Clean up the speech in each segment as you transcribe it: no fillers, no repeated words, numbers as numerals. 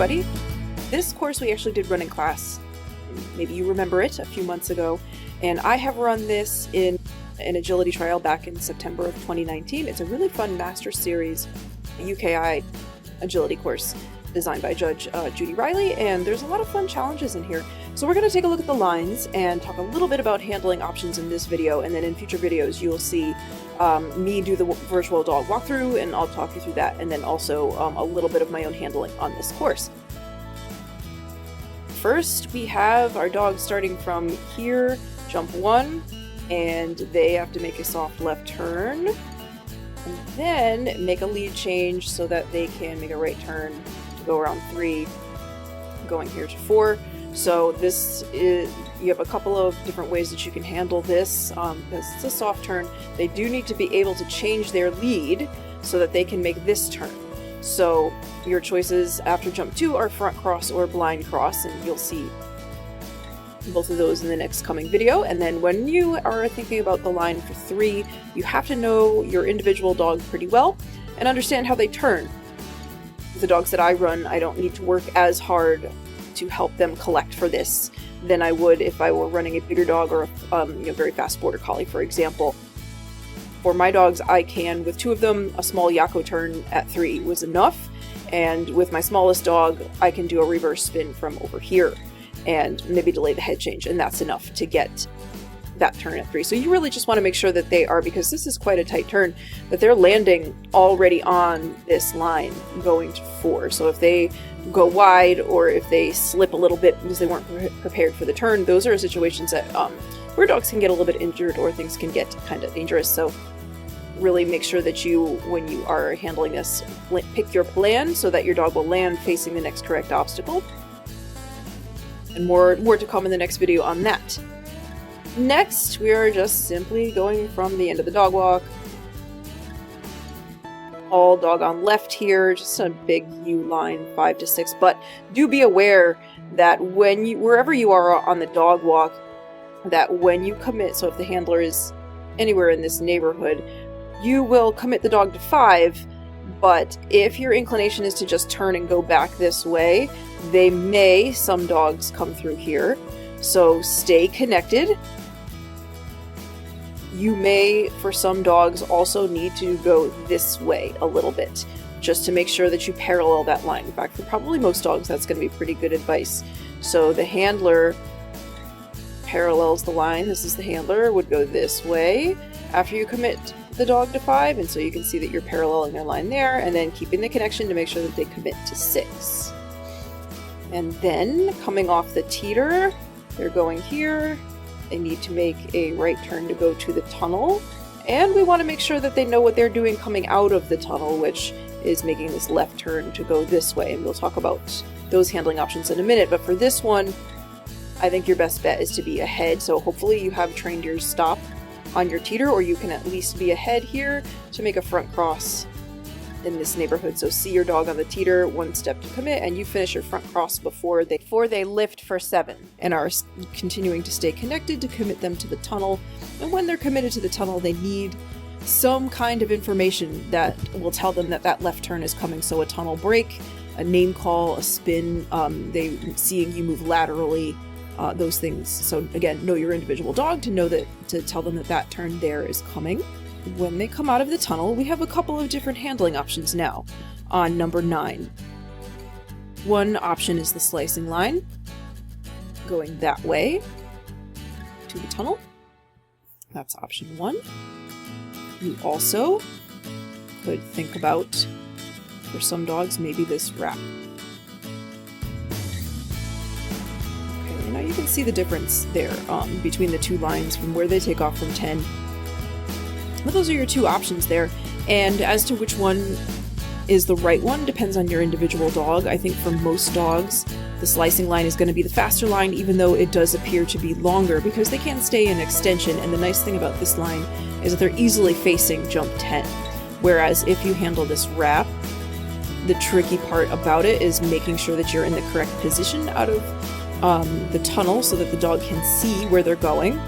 everybody. This course we actually did run in class. Maybe you remember it a few months ago. And I have run this in an agility trial back in September of 2019. It's a really fun Master Series UKI agility course designed by Judge Judy Riley, and there's a lot of fun challenges in here. So we're going to take a look at the lines and talk a little bit about handling options in this video, and then in future videos you'll see me do the virtual dog walkthrough, and I'll talk you through that, and then also a little bit of my own handling on this course. First, we have our dog starting from here, jump 1, and they have to make a soft left turn, and then make a lead change so that they can make a right turn to go around 3, going here to 4. So this is, you have a couple of different ways that you can handle this. Because it's a soft turn, they do need to be able to change their lead so that they can make this turn. So your choices after jump 2 are front cross or blind cross, and you'll see both of those in the next coming video. And then when you are thinking about the line for 3, you have to know your individual dog pretty well and understand how they turn. The dogs that I run, I don't need to work as hard to help them collect for this than I would if I were running a bigger dog or a very fast border collie, for example. For my dogs, I can, with 2 of them, a small Yakko turn at 3 was enough, and with my smallest dog, I can do a reverse spin from over here and maybe delay the head change, and that's enough to get that turn at 3. So you really just want to make sure that they are, because this is quite a tight turn, that they're landing already on this line going to 4. So if they go wide or if they slip a little bit because they weren't prepared for the turn, those are situations that where dogs can get a little bit injured or things can get kind of dangerous. So really make sure that you, when you are handling this, pick your plan so that your dog will land facing the next correct obstacle. And more to come in the next video on that. Next, we are just simply going from the end of the dog walk. All dog on left here, just a big U line, 5 to 6. But do be aware that wherever you are on the dog walk, that when you commit, so if the handler is anywhere in this neighborhood, you will commit the dog to 5. But if your inclination is to just turn and go back this way, some dogs come through here. So stay connected. You may, for some dogs, also need to go this way a little bit, just to make sure that you parallel that line. In fact, for probably most dogs, that's going to be pretty good advice. So the handler parallels the line. This is the handler, would go this way after you commit the dog to 5, and so you can see that you're paralleling their line there, and then keeping the connection to make sure that they commit to 6. And then, coming off the teeter, they're going here. They need to make a right turn to go to the tunnel, and we want to make sure that they know what they're doing coming out of the tunnel, which is making this left turn to go this way, and we'll talk about those handling options in a minute. But for this one, I think your best bet is to be ahead, so hopefully you have trained your stop on your teeter, or you can at least be ahead here to make a front cross in this neighborhood. So see your dog on the teeter, 1 step to commit, and you finish your front cross before they lift for 7, and are continuing to stay connected to commit them to the tunnel. And when they're committed to the tunnel, they need some kind of information that will tell them that that left turn is coming. So a tunnel break, a name call, a spin, they seeing you move laterally, those things. So again, know your individual dog to know that, to tell them that that turn there is coming. When they come out of the tunnel, we have a couple of different handling options now on number 9. One option is the slicing line, going that way to the tunnel. That's option 1. You also could think about, for some dogs, maybe this wrap. Okay, now you can see the difference there between the 2 lines from where they take off from 10. But those are your 2 options there, and as to which one is the right one depends on your individual dog. I think for most dogs, the slicing line is going to be the faster line, even though it does appear to be longer, because they can stay in extension, and the nice thing about this line is that they're easily facing jump 10. Whereas if you handle this wrap, the tricky part about it is making sure that you're in the correct position out of the tunnel so that the dog can see where they're going,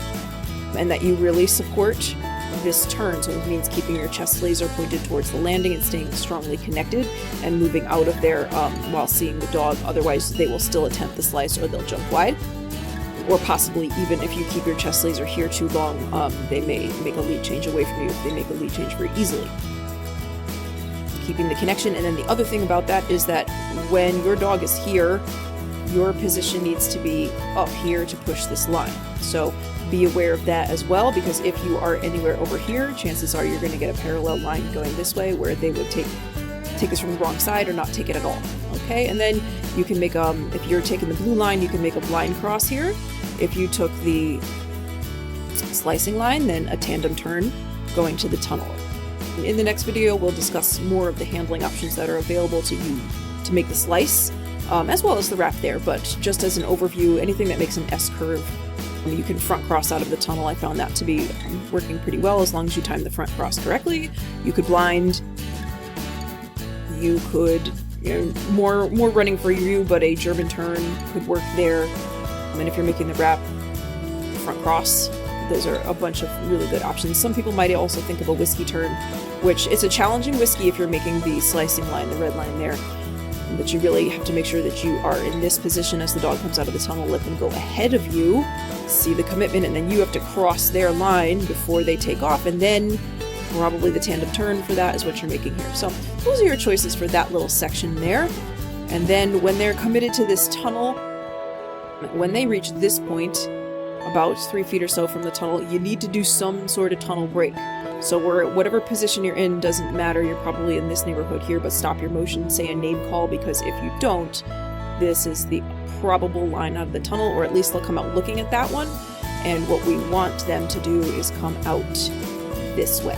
and that you really support this turn, so it means keeping your chest laser pointed towards the landing and staying strongly connected and moving out of there while seeing the dog. Otherwise, they will still attempt the slice or they'll jump wide. Or possibly even if you keep your chest laser here too long, they may make a lead change away from you if they make a lead change very easily. Keeping the connection, and then the other thing about that is that when your dog is here, your position needs to be up here to push this line. So be aware of that as well, because if you are anywhere over here, chances are you're going to get a parallel line going this way where they would take this from the wrong side or not take it at all. Okay, and then you can make, if you're taking the blue line, you can make a blind cross here. If you took the slicing line, then a tandem turn going to the tunnel. In the next video, we'll discuss more of the handling options that are available to you to make the slice, as well as the wrap there, but just as an overview, anything that makes an S-curve, you can front cross out of the tunnel. I found that to be working pretty well as long as you time the front cross correctly. You could blind, you could, more running for you, but a German turn could work there. And if you're making the wrap, front cross, those are a bunch of really good options. Some people might also think of a whiskey turn, which it's a challenging whiskey if you're making the slicing line, the red line there, that you really have to make sure that you are in this position as the dog comes out of the tunnel, let them go ahead of you, see the commitment, and then you have to cross their line before they take off, and then probably the tandem turn for that is what you're making here. So those are your choices for that little section there. And then when they're committed to this tunnel, when they reach this point, about 3 feet or so from the tunnel, you need to do some sort of tunnel break. So whatever position you're in doesn't matter. You're probably in this neighborhood here, but stop your motion, say a name call, because if you don't, this is the probable line out of the tunnel, or at least they'll come out looking at that one. And what we want them to do is come out this way.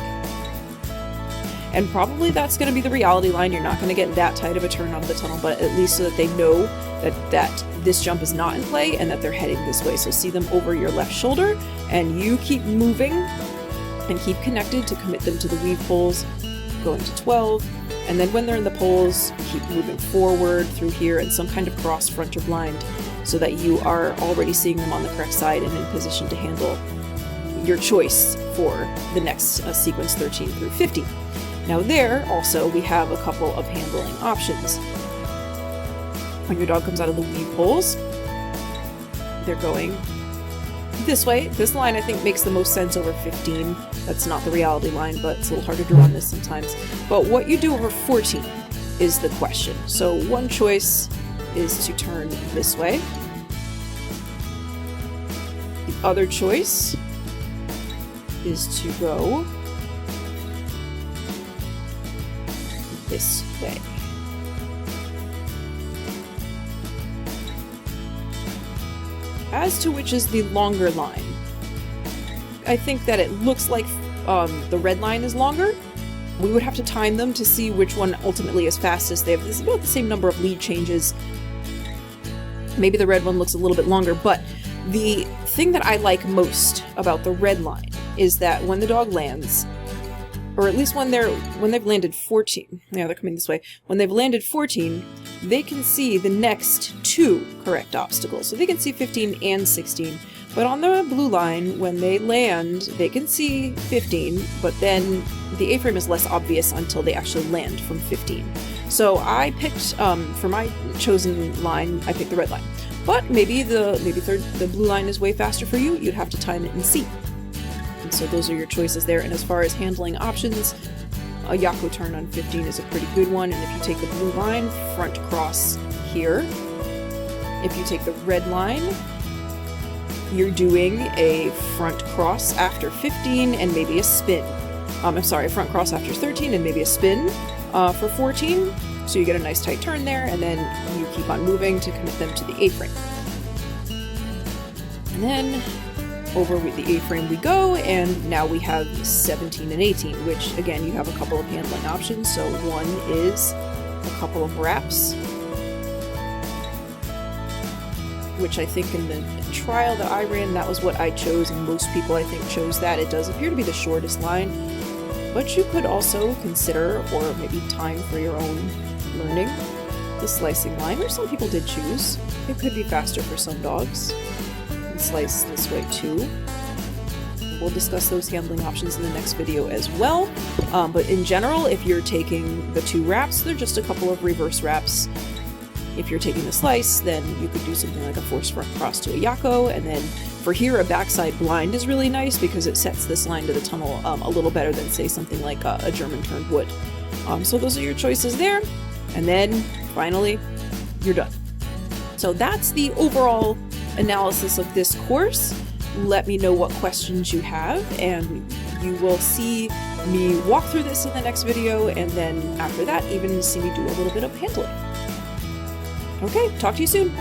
And probably that's going to be the reality line. You're not going to get that tight of a turn out of the tunnel, but at least so that they know that this jump is not in play and that they're heading this way. So see them over your left shoulder, and you keep moving and keep connected to commit them to the weave poles, going to 12. And then when they're in the poles, keep moving forward through here and some kind of cross, front or blind, so that you are already seeing them on the correct side and in position to handle your choice for the next sequence 13 through 15. Now there, also, we have a couple of handling options. When your dog comes out of the weave poles, they're going this way. This line, I think, makes the most sense over 15. That's not the reality line, but it's a little harder to run this sometimes. But what you do over 14 is the question. So one choice is to turn this way. The other choice is to go this way. As to which is the longer line, I think that it looks like the red line is longer. We would have to time them to see which one ultimately is fastest. They have this about the same number of lead changes. Maybe the red one looks a little bit longer, but the thing that I like most about the red line is that when the dog lands, or at least when they've landed 14, yeah, they're coming this way. When they've landed 14, they can see the next 2 correct obstacles. So they can see 15 and 16. But on the blue line, when they land, they can see 15, but then the A-frame is less obvious until they actually land from 15. So I picked, for my chosen line, I picked the red line. But maybe the blue line is way faster for you. You'd have to time it and see. And so those are your choices there. And as far as handling options, a Yako turn on 15 is a pretty good one. And if you take the blue line, front cross here. If you take the red line, you're doing a front cross after 15 and maybe a spin. I'm sorry, a front cross after 13 and maybe a spin for 14. So you get a nice tight turn there, and then you keep on moving to commit them to the A-frame. And then over with the A-frame we go, and now we have 17 and 18, which again, you have a couple of handling options. So one is a couple of wraps, which I think in the trial that I ran, that was what I chose, and most people I think chose that. It does appear to be the shortest line, but you could also consider, or maybe time for your own learning, the slicing line, or some people did choose. It could be faster for some dogs. You can slice this way too. We'll discuss those handling options in the next video as well. But in general, if you're taking the 2 wraps, they're just a couple of reverse wraps. If you're taking the slice, then you could do something like a forced front cross to a Yako, and then for here, a backside blind is really nice because it sets this line to the tunnel a little better than, say, something like a German turned wood. So those are your choices there, and then finally, you're done. So that's the overall analysis of this course. Let me know what questions you have, and you will see me walk through this in the next video, and then after that, even see me do a little bit of handling. Okay, talk to you soon.